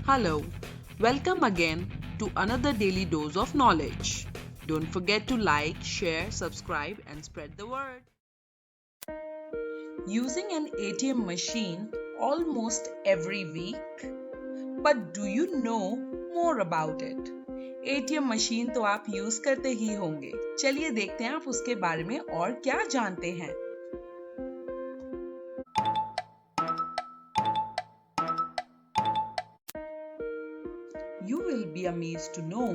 Hello, welcome again to another daily dose of knowledge. Don't forget to like, share, subscribe, and spread the word. Using an ATM machine almost every week. But do you know more about it? ATM machine तो आप use करते ही होंगे। चलिए देखते हैं आप उसके बारे में और क्या जानते हैं। You will be amazed to know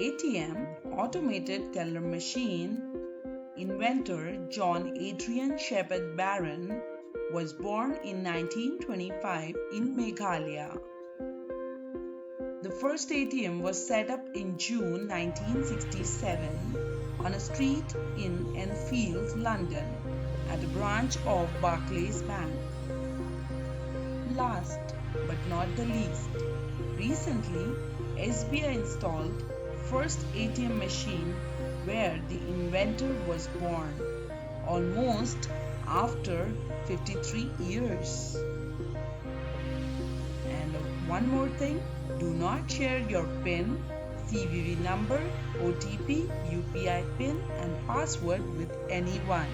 ATM, automated teller machine, inventor John Adrian Shepherd Barron was born in 1925 in Meghalaya. The first ATM was set up in June 1967 on a street in Enfield, London, at a branch of Barclays Bank. Last but not the least, recently SBI installed first ATM machine where the inventor was born, almost after 53 years. And one more thing, do not share your PIN, CVV number, OTP, UPI PIN and password with anyone.